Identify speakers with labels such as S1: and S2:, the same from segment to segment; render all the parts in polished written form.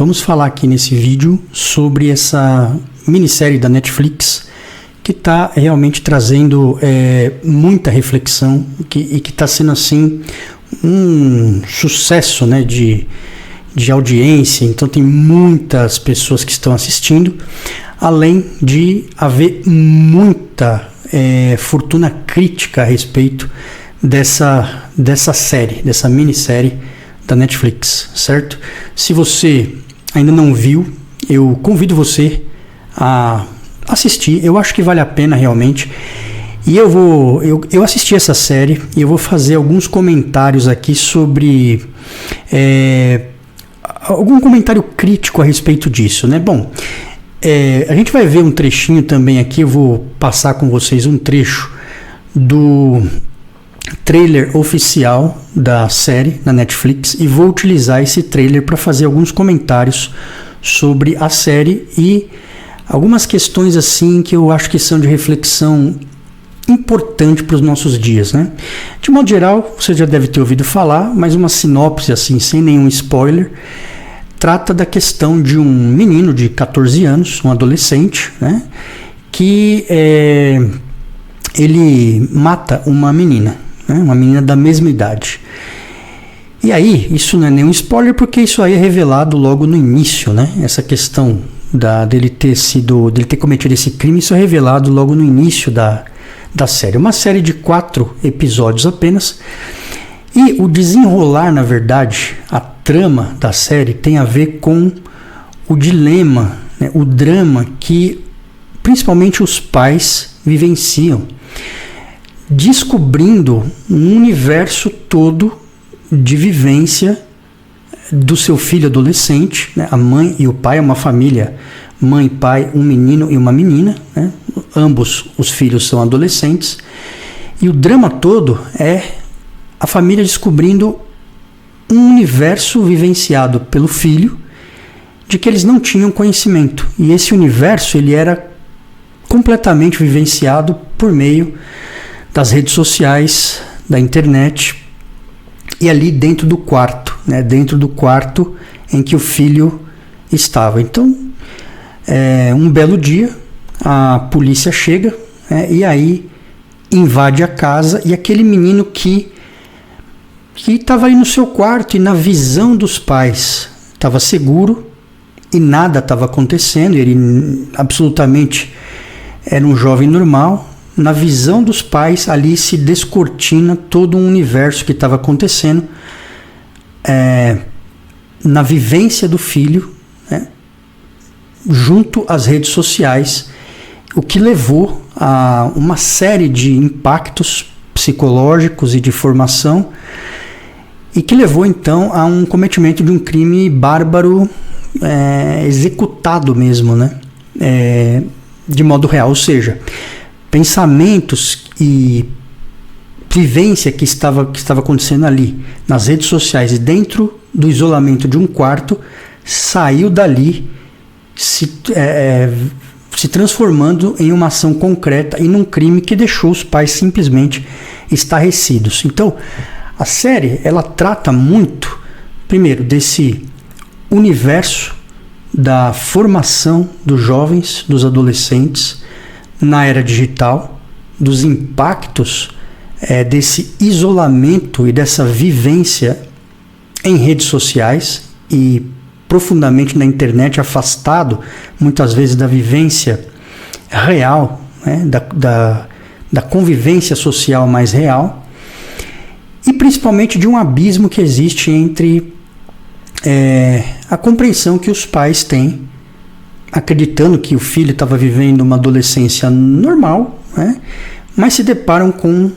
S1: Vamos falar aqui nesse vídeo sobre essa minissérie da Netflix que está realmente trazendo muita reflexão e que está sendo assim um sucesso, né, de audiência. Então tem muitas pessoas que estão assistindo, além de haver muita fortuna crítica a respeito dessa série, dessa minissérie da Netflix, certo? Se você ainda não viu, eu convido você a assistir. Eu acho que vale a pena realmente. E eu assisti essa série e eu vou fazer alguns comentários aqui sobre algum comentário crítico a respeito disso, né? Bom, a gente vai ver um trechinho também aqui. Eu vou passar com vocês um trecho do trailer oficial da série na Netflix e vou utilizar esse trailer para fazer alguns comentários sobre a série e algumas questões assim que eu acho que são de reflexão importante para os nossos dias, né? De modo geral, você já deve ter ouvido falar, mas uma sinopse assim, sem nenhum spoiler, trata da questão de um menino de 14 anos, um adolescente, né? Que ele mata uma menina, né? Uma menina da mesma idade. E aí, isso não é nenhum spoiler, porque isso aí é revelado logo no início, né? Essa questão dele ter cometido esse crime, isso é revelado logo no início da série. Uma série de 4 episódios apenas. E o desenrolar, na verdade, a trama da série tem a ver com o dilema, né? O drama que principalmente os pais vivenciam, descobrindo um universo todo de vivência do seu filho adolescente, né? A mãe e o pai, é uma família, mãe, pai, um menino e uma menina, né? Ambos os filhos são adolescentes, e o drama todo é a família descobrindo um universo vivenciado pelo filho de que eles não tinham conhecimento, e esse universo ele era completamente vivenciado por meio das redes sociais, da internet, e ali dentro do quarto, né, dentro do quarto em que o filho estava. Então, um belo dia, a polícia chega, e aí invade a casa, e aquele menino que estava ali no seu quarto e na visão dos pais estava seguro e nada estava acontecendo, ele absolutamente era um jovem normal. Na visão dos pais, ali se descortina todo um universo que estava acontecendo na vivência do filho, né, junto às redes sociais, o que levou a uma série de impactos psicológicos e de formação, e que levou então a um cometimento de um crime bárbaro, executado mesmo, né, de modo real, ou seja, pensamentos e vivência que estava acontecendo ali nas redes sociais e dentro do isolamento de um quarto, saiu dali se transformando em uma ação concreta e num crime que deixou os pais simplesmente estarrecidos. Então, a série ela trata muito, primeiro, desse universo da formação dos jovens, dos adolescentes na era digital, dos impactos desse isolamento e dessa vivência em redes sociais e profundamente na internet, afastado muitas vezes da vivência real, né, da convivência social mais real, e principalmente de um abismo que existe entre a compreensão que os pais têm, acreditando que o filho estava vivendo uma adolescência normal, né, mas se deparam com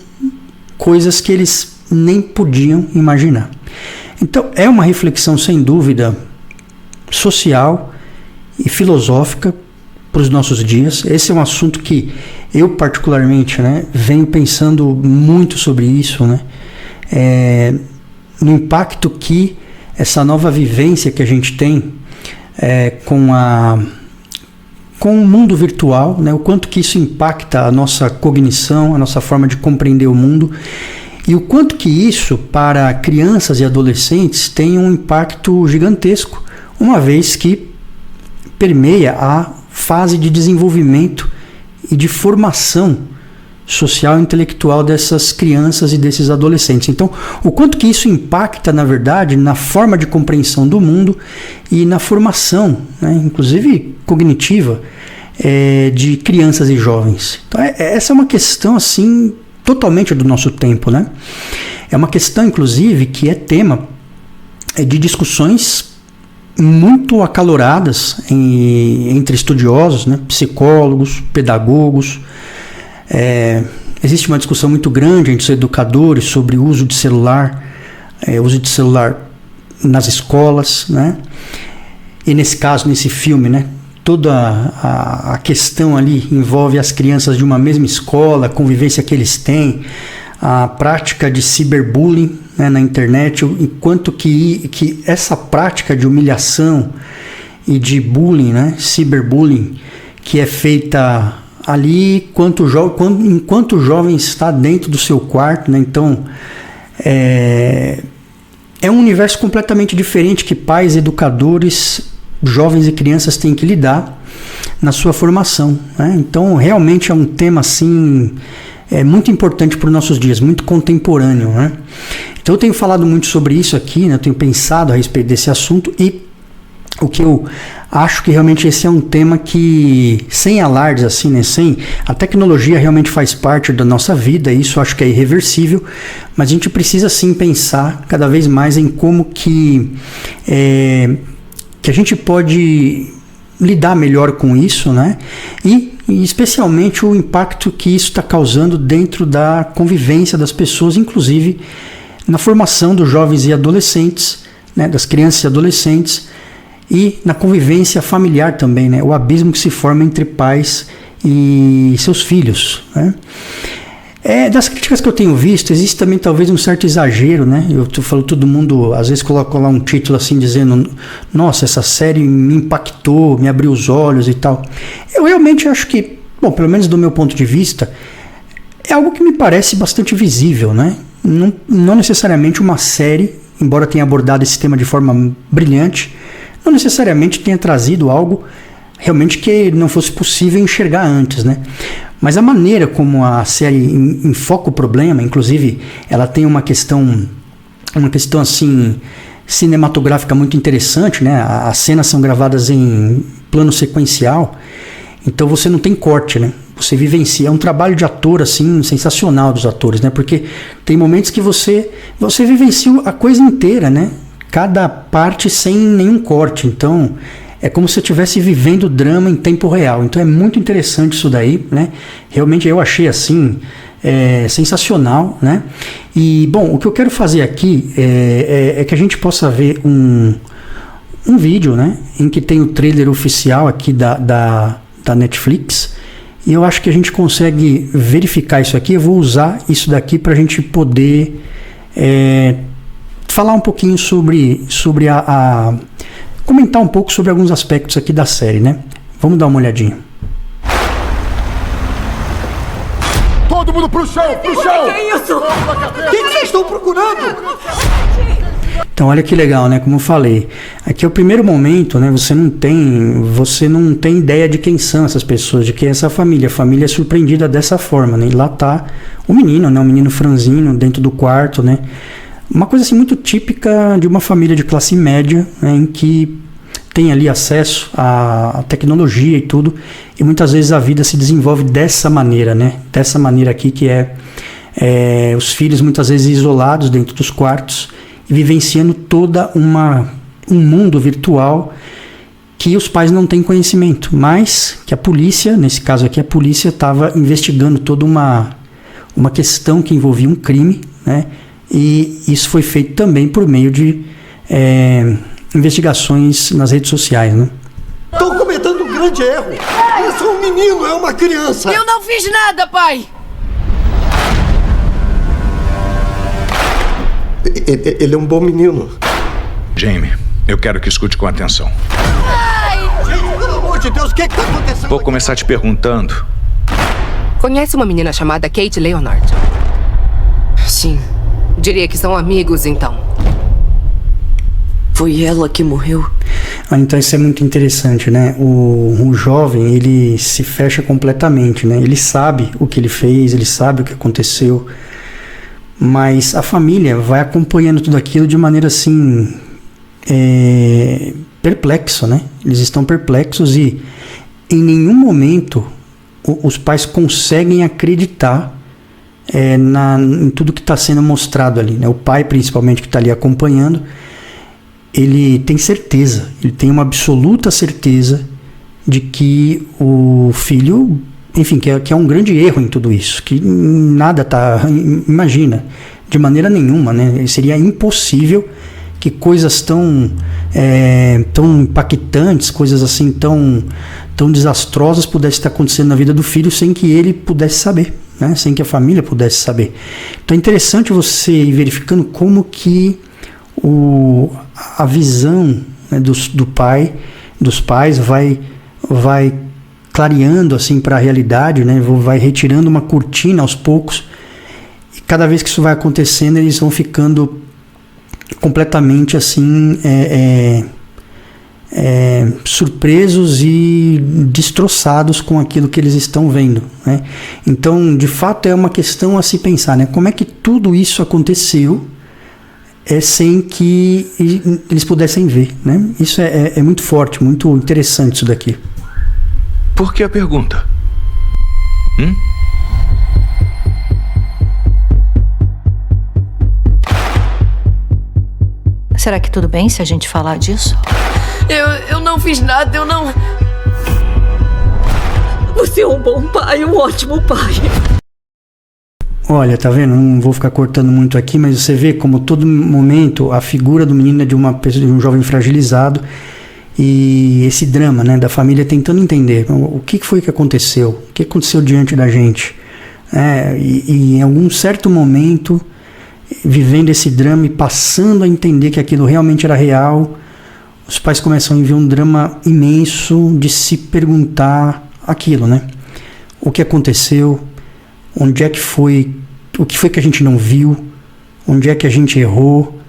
S1: coisas que eles nem podiam imaginar. Então é uma reflexão sem dúvida social e filosófica para os nossos dias. Esse é um assunto que eu particularmente, né, venho pensando muito sobre isso, né, no impacto que essa nova vivência que a gente tem com o mundo virtual, né, o quanto que isso impacta a nossa cognição, a nossa forma de compreender o mundo, e o quanto que isso para crianças e adolescentes tem um impacto gigantesco, uma vez que permeia a fase de desenvolvimento e de formação social e intelectual dessas crianças e desses adolescentes. Então, o quanto que isso impacta, na verdade, na forma de compreensão do mundo e na formação, né, inclusive cognitiva, de crianças e jovens. Então, essa é uma questão assim totalmente do nosso tempo, né? É uma questão, inclusive, que é tema de discussões muito acaloradas entre estudiosos, né, psicólogos, pedagogos. Existe uma discussão muito grande entre os educadores sobre o uso de celular, nas escolas, né? E nesse caso, nesse filme, né, toda a questão ali envolve as crianças de uma mesma escola, a convivência que eles têm, a prática de ciberbullying, né, na internet, enquanto que essa prática de humilhação e de bullying, né, ciberbullying, que é feita ali enquanto o jovem está dentro do seu quarto, né, então é um universo completamente diferente que pais, educadores, jovens e crianças têm que lidar na sua formação, né? Então realmente é um tema assim muito importante para os nossos dias, muito contemporâneo, né? Então eu tenho falado muito sobre isso aqui, né? Eu tenho pensado a respeito desse assunto e o que eu acho que realmente esse é um tema que, sem alardes assim, né? A tecnologia realmente faz parte da nossa vida, isso eu acho que é irreversível, mas a gente precisa sim pensar cada vez mais em como que a gente pode lidar melhor com isso, né? E especialmente o impacto que isso está causando dentro da convivência das pessoas, inclusive na formação dos jovens e adolescentes, né? Das crianças e adolescentes, e na convivência familiar também, né? O abismo que se forma entre pais e seus filhos, né? Das críticas que eu tenho visto, existe também talvez um certo exagero, né? Eu falo, todo mundo às vezes coloca lá um título assim dizendo: nossa, essa série me impactou, me abriu os olhos e tal. Eu realmente acho que, bom, pelo menos do meu ponto de vista, é algo que me parece bastante visível, né? Não necessariamente uma série, embora tenha abordado esse tema de forma brilhante, não necessariamente tenha trazido algo realmente que não fosse possível enxergar antes, né? Mas a maneira como a série enfoca o problema, inclusive ela tem uma questão assim cinematográfica muito interessante, né? As cenas são gravadas em plano sequencial, então você não tem corte, né? Você vivencia, é um trabalho de ator assim sensacional dos atores, né? Porque tem momentos que você vivencia a coisa inteira, né? Cada parte sem nenhum corte, então é como se eu estivesse vivendo o drama em tempo real. Então é muito interessante isso daí, né? Realmente eu achei assim sensacional, né? E bom, o que eu quero fazer aqui é que a gente possa ver um vídeo, né? Em que tem o trailer oficial aqui da Netflix. E eu acho que a gente consegue verificar isso aqui. Eu vou usar isso daqui para a gente poder falar um pouquinho sobre comentar um pouco sobre alguns aspectos aqui da série, né? Vamos dar uma olhadinha.
S2: Todo mundo pro chão! Pro chão!
S3: Que é isso?
S2: O que vocês estão procurando?
S1: Então olha que legal, né? Como eu falei, aqui é o primeiro momento, né? Você não tem ideia de quem são essas pessoas, de quem é essa família. A família é surpreendida dessa forma, né? E lá tá o menino, né? O menino franzino dentro do quarto, né? Uma coisa assim muito típica de uma família de classe média, né, em que tem ali acesso à tecnologia e tudo, e muitas vezes a vida se desenvolve dessa maneira, né? Dessa maneira aqui que os filhos muitas vezes isolados dentro dos quartos e vivenciando toda um mundo virtual que os pais não têm conhecimento, mas que a polícia, nesse caso aqui a polícia estava investigando toda uma questão que envolvia um crime, né? E isso foi feito também por meio de investigações nas redes sociais, né?
S2: Estão cometendo um grande erro. Isso é um menino, é uma criança.
S3: Eu não fiz nada, pai.
S2: Ele é um bom menino.
S4: Jamie, eu quero que escute com atenção.
S2: Gente, pelo amor de Deus, o que está acontecendo?
S4: Vou começar te perguntando.
S3: Conhece uma menina chamada Kate Leonard? Sim. Diria que são amigos, então.
S5: Foi ela que morreu?
S1: Então isso é muito interessante, né? O jovem, ele se fecha completamente, né? Ele sabe o que ele fez, ele sabe o que aconteceu, mas a família vai acompanhando tudo aquilo de maneira assim, perplexo, né? Eles estão perplexos e em nenhum momento os pais conseguem acreditar em tudo que está sendo mostrado ali, né? O pai, principalmente, que está ali acompanhando, ele tem certeza, ele tem uma absoluta certeza de que o filho, enfim, que é um grande erro em tudo isso, que nada imagina, de maneira nenhuma, né? Seria impossível que coisas tão impactantes, coisas assim tão desastrosas pudessem estar acontecendo na vida do filho sem que ele pudesse saber, né? Sem que a família pudesse saber. Então é interessante você ir verificando como que a visão, né, dos pais vai clareando assim para a realidade, né? Vai retirando uma cortina aos poucos, e cada vez que isso vai acontecendo eles vão ficando completamente assim surpresos e destroçados com aquilo que eles estão vendo, né? Então, de fato, é uma questão a se pensar, né? Como é que tudo isso aconteceu sem que eles pudessem ver, né? Isso é muito forte, muito interessante isso daqui.
S4: Por que a pergunta?
S5: Será que tudo bem se a gente falar disso?
S6: Eu não fiz nada, eu não... Você é um bom pai, um ótimo pai.
S1: Olha, tá vendo? Não vou ficar cortando muito aqui, mas você vê como todo momento a figura do menino é de um jovem fragilizado, e esse drama, né, da família tentando entender o que foi que aconteceu, o que aconteceu diante da gente, e em algum certo momento, vivendo esse drama e passando a entender que aquilo realmente era real, os pais começam a viver um drama imenso de se perguntar aquilo, né? O que aconteceu? Onde é que foi? O que foi que a gente não viu? Onde é que a gente errou?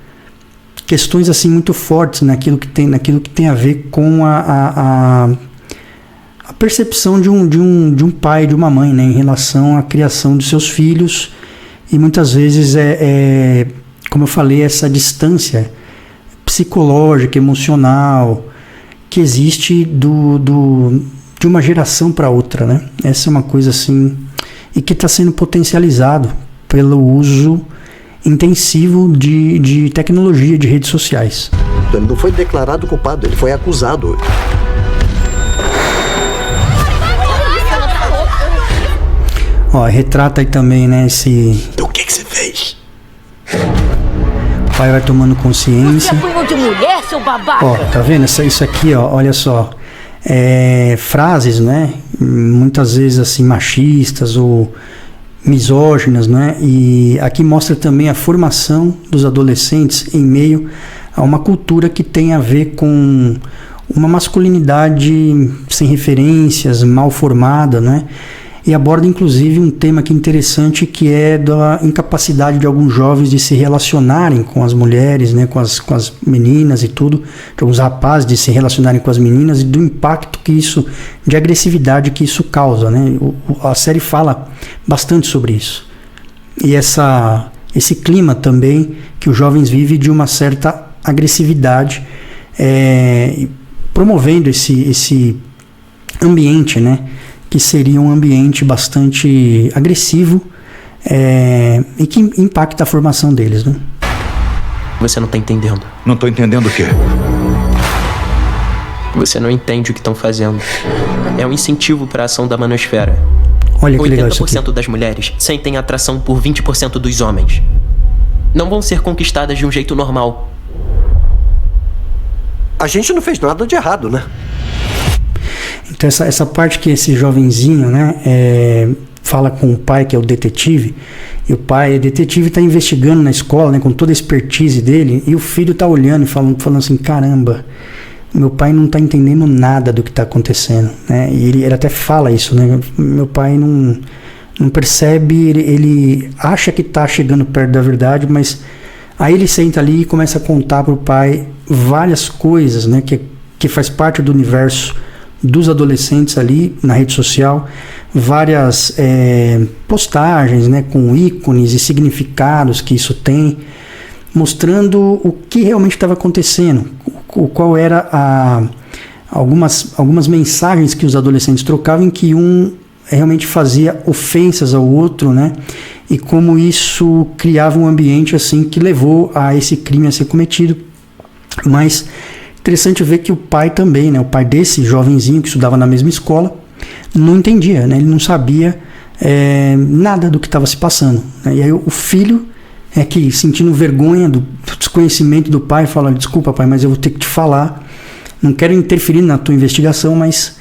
S1: Questões assim muito fortes naquilo que tem a ver com a percepção de um pai, de uma mãe, né, em relação à criação dos seus filhos, e muitas vezes como eu falei, essa distância psicológica, emocional que existe de uma geração para outra, né? Essa é uma coisa assim, e que está sendo potencializado pelo uso intensivo de tecnologia, de redes sociais.
S2: Ele não foi declarado culpado, ele foi acusado.
S1: Ó, retrata aí também, né,
S2: O que você fez?
S1: O pai vai tomando consciência.
S6: Você apanhou de mulher, seu babaca!
S1: Ó, tá vendo? Isso aqui, ó, olha só. Frases, né, muitas vezes assim machistas ou misóginas, né? E aqui mostra também a formação dos adolescentes em meio a uma cultura que tem a ver com uma masculinidade sem referências, mal formada, né? E aborda inclusive um tema que é interessante, que é da incapacidade de alguns jovens de se relacionarem com as mulheres, né, com as meninas e tudo, de alguns rapazes de se relacionarem com as meninas, e do impacto que isso, de agressividade que isso causa, né? A série fala bastante sobre isso. E esse clima também que os jovens vivem de uma certa agressividade, promovendo esse ambiente, né, que seria um ambiente bastante agressivo, e que impacta a formação deles, né?
S7: Você não tá entendendo.
S4: Não tô entendendo o quê?
S7: Você não entende o que estão fazendo. É um incentivo para a ação da manosfera.
S1: Olha que legal isso aqui.
S7: 80% das mulheres sentem atração por 20% dos homens. Não vão ser conquistadas de um jeito normal.
S2: A gente não fez nada de errado, né?
S1: Então essa parte que esse jovenzinho, né, fala com o pai, que é o detetive, e o pai, detetive, está investigando na escola, né, com toda a expertise dele, e o filho está olhando e falando assim, caramba, meu pai não está entendendo nada do que está acontecendo, né? E ele até fala isso, né? Meu pai não percebe, ele acha que está chegando perto da verdade, mas aí ele senta ali e começa a contar para o pai várias coisas, né, que que faz parte do universo dos adolescentes ali na rede social, várias postagens, né, com ícones e significados que isso tem, mostrando o que realmente estava acontecendo, qual era algumas mensagens que os adolescentes trocavam, em que um realmente fazia ofensas ao outro, né, e como isso criava um ambiente assim que levou a esse crime a ser cometido. Mas interessante ver que o pai também, né, o pai desse jovenzinho que estudava na mesma escola, não entendia, né, ele não sabia nada do que estava se passando, né, e aí o filho que, sentindo vergonha do desconhecimento do pai, fala: desculpa, pai, mas eu vou ter que te falar, não quero interferir na tua investigação, mas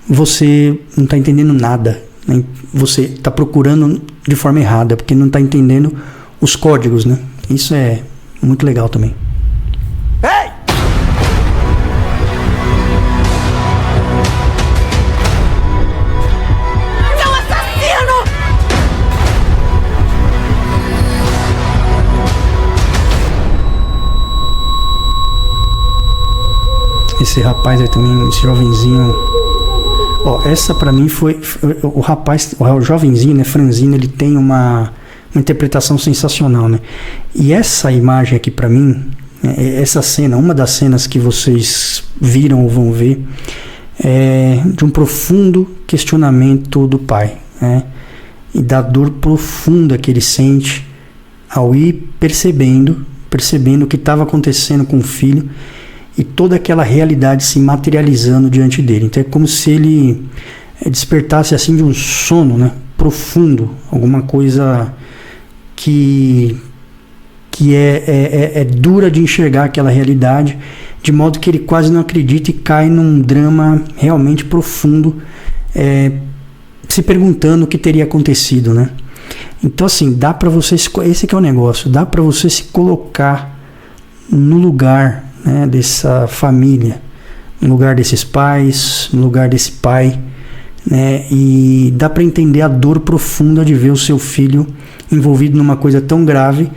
S1: você não está entendendo nada, né? Você está procurando de forma errada, porque não está entendendo os códigos, né? Isso é muito legal também.
S2: Ei!
S6: Seu assassino!
S1: Esse rapaz aí também, esse jovenzinho, essa pra mim foi o rapaz, o jovenzinho, né, franzino, ele tem uma interpretação sensacional, né? E essa imagem aqui pra mim, essa cena, uma das cenas que vocês viram ou vão ver, é de um profundo questionamento do pai, né? E da dor profunda que ele sente ao ir percebendo o que estava acontecendo com o filho e toda aquela realidade se materializando diante dele. Então é como se ele despertasse assim de um sono, né, profundo, alguma coisa que é dura de enxergar aquela realidade, de modo que ele quase não acredita e cai num drama realmente profundo, se perguntando o que teria acontecido, né? Então assim, dá para você, esse que é o negócio, dá para você se colocar no lugar, né, dessa família, no lugar desses pais, no lugar desse pai, né, e dá para entender a dor profunda de ver o seu filho envolvido numa coisa tão grave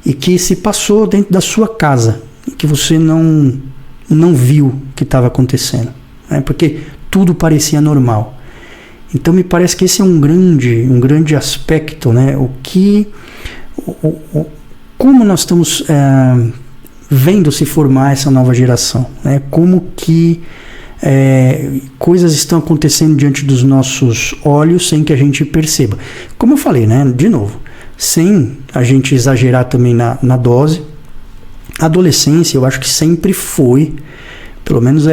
S1: e que se passou dentro da sua casa, e que você não viu o que estava acontecendo, né, porque tudo parecia normal. Então me parece que esse é um grande aspecto, né, como nós estamos vendo se formar essa nova geração, né? Como que coisas estão acontecendo diante dos nossos olhos sem que a gente perceba. Como eu falei, né? De novo, sem a gente exagerar também na dose. A adolescência, eu acho que sempre foi, pelo menos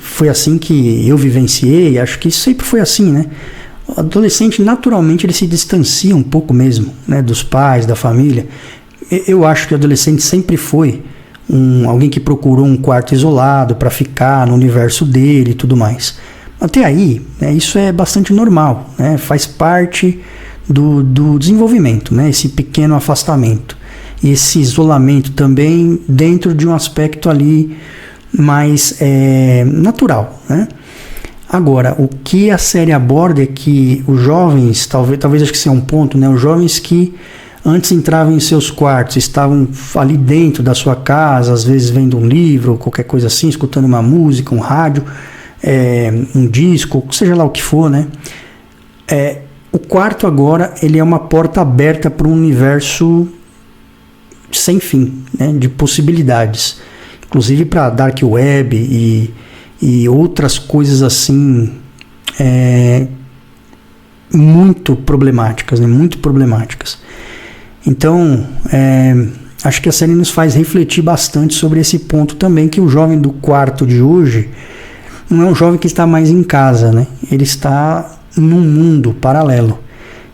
S1: foi assim que eu vivenciei, acho que sempre foi assim, né? O adolescente, naturalmente, ele se distancia um pouco mesmo, né, dos pais, da família. Eu acho que o adolescente sempre foi alguém que procurou um quarto isolado para ficar no universo dele e tudo mais. Até aí, né, isso é bastante normal, né, faz parte do desenvolvimento, né, esse pequeno afastamento. E esse isolamento também dentro de um aspecto ali mais natural, né? Agora, o que a série aborda é que os jovens, talvez acho que esse é um ponto, né, os jovens que antes entravam em seus quartos, estavam ali dentro da sua casa, às vezes vendo um livro, qualquer coisa assim, escutando uma música, um rádio, um disco, seja lá o que for, né? O quarto agora, ele é uma porta aberta para um universo sem fim, né, de possibilidades, inclusive para dark web e outras coisas assim, muito problemáticas, né, muito problemáticas. Então, acho que a série nos faz refletir bastante sobre esse ponto também, que o jovem do quarto de hoje não é um jovem que está mais em casa, né? Ele está num mundo paralelo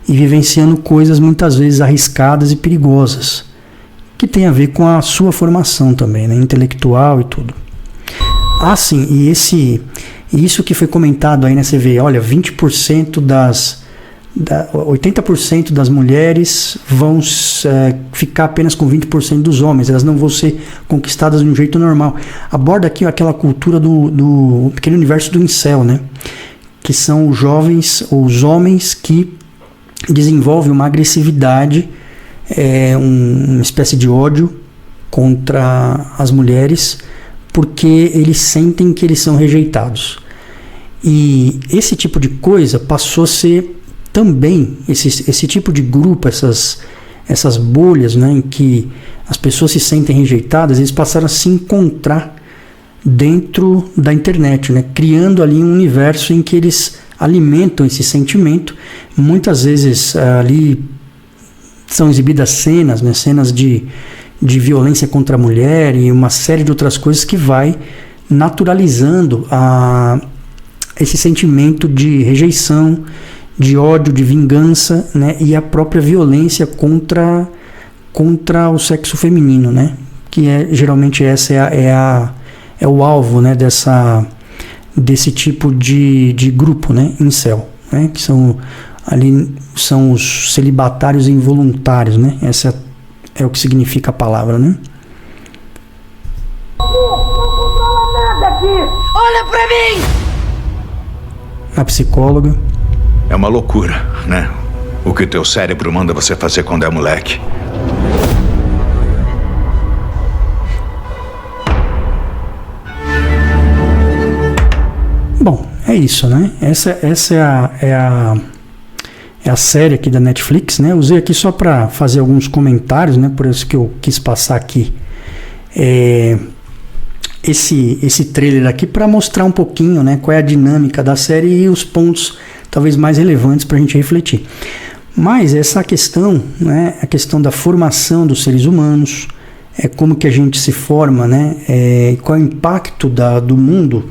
S1: e vivenciando coisas muitas vezes arriscadas e perigosas, que tem a ver com a sua formação também, né? Intelectual e tudo. Ah, sim, e isso que foi comentado aí, né? Você vê, olha, 80% das mulheres vão ficar apenas com 20% dos homens, elas não vão ser conquistadas de um jeito normal. Aborda aqui aquela cultura do pequeno universo do incel, né? Que são os jovens, os homens que desenvolvem uma agressividade, uma espécie de ódio contra as mulheres, porque eles sentem que eles são rejeitados. E esse tipo de coisa passou a ser também, esse tipo de grupo, essas bolhas, né, em que as pessoas se sentem rejeitadas, eles passaram a se encontrar dentro da internet, né, criando ali um universo em que eles alimentam esse sentimento. Muitas vezes ali são exibidas cenas, né, cenas de violência contra a mulher e uma série de outras coisas que vai naturalizando esse sentimento de rejeição, de ódio, de vingança, né, e a própria violência contra o sexo feminino, né, que geralmente essa é o alvo, né, desse tipo de grupo, né, incel, né, que são os celibatários involuntários, né, essa é o que significa a palavra, né.
S6: Não controla nada aqui! Olha pra mim!
S1: A psicóloga.
S4: É uma loucura, né? O que teu cérebro manda você fazer quando é moleque.
S1: Bom, é isso, né? Essa é a série aqui da Netflix, né? Eu usei aqui só para fazer alguns comentários, né? Por isso que eu quis passar aqui esse trailer aqui para mostrar um pouquinho, né, qual é a dinâmica da série e os pontos talvez mais relevantes para a gente refletir. Mas essa questão, né, a questão da formação dos seres humanos, como que a gente se forma, né, qual é o impacto do mundo,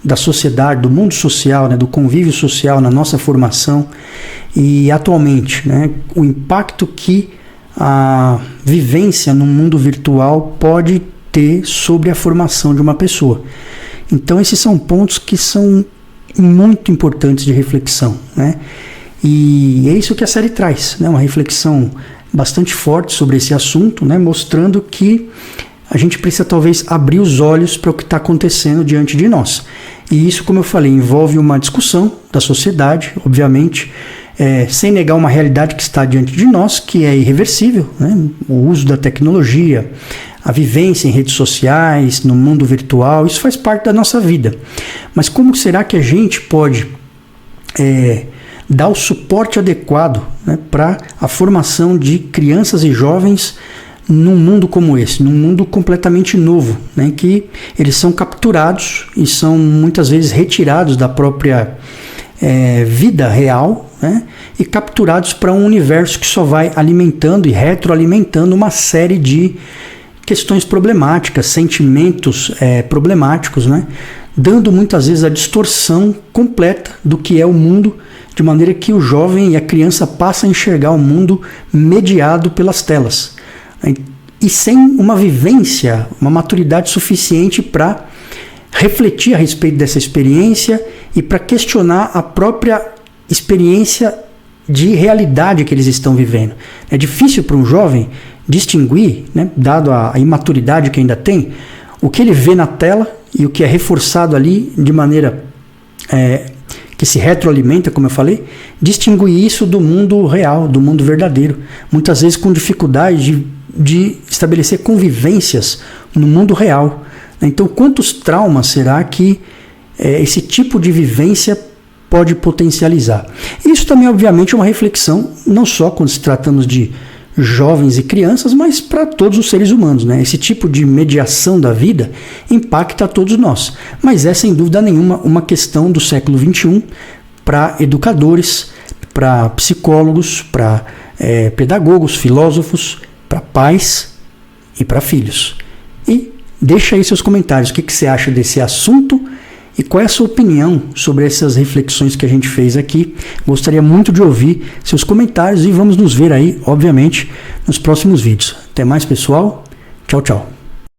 S1: da sociedade, do mundo social, né, do convívio social na nossa formação e atualmente, né, o impacto que a vivência no mundo virtual pode ter sobre a formação de uma pessoa. Então esses são pontos que são muito importantes de reflexão, né? E é isso que a série traz, né? Uma reflexão bastante forte sobre esse assunto, né? Mostrando que a gente precisa talvez abrir os olhos para o que está acontecendo diante de nós. E isso, como eu falei, envolve uma discussão da sociedade, obviamente, sem negar uma realidade que está diante de nós, que é irreversível, né? O uso da tecnologia, a vivência em redes sociais, no mundo virtual, isso faz parte da nossa vida. Mas como será que a gente pode dar o suporte adequado, né, para a formação de crianças e jovens num mundo como esse, num mundo completamente novo, né, que eles são capturados e são muitas vezes retirados da própria vida real, né, e capturados para um universo que só vai alimentando e retroalimentando uma série de questões problemáticas, sentimentos problemáticos, né, dando muitas vezes a distorção completa do que é o mundo, de maneira que o jovem e a criança passam a enxergar o mundo mediado pelas telas, né, e sem uma vivência, uma maturidade suficiente para refletir a respeito dessa experiência e para questionar a própria experiência de realidade que eles estão vivendo. É difícil para um jovem distinguir, né, dado a imaturidade que ainda tem, o que ele vê na tela e o que é reforçado ali de maneira que se retroalimenta, como eu falei, distinguir isso do mundo real, do mundo verdadeiro. Muitas vezes com dificuldade de estabelecer convivências no mundo real. Então, quantos traumas será que esse tipo de vivência pode potencializar? Isso também, obviamente, é uma reflexão, não só quando se tratamos de jovens e crianças, mas para todos os seres humanos, né? Esse tipo de mediação da vida impacta a todos nós, mas é sem dúvida nenhuma uma questão do século XXI para educadores, para psicólogos, para pedagogos, filósofos, para pais e para filhos. E deixa aí seus comentários, o que você acha desse assunto e qual é a sua opinião sobre essas reflexões que a gente fez aqui. Gostaria muito de ouvir seus comentários e vamos nos ver aí, obviamente, nos próximos vídeos. Até mais, pessoal. Tchau, tchau.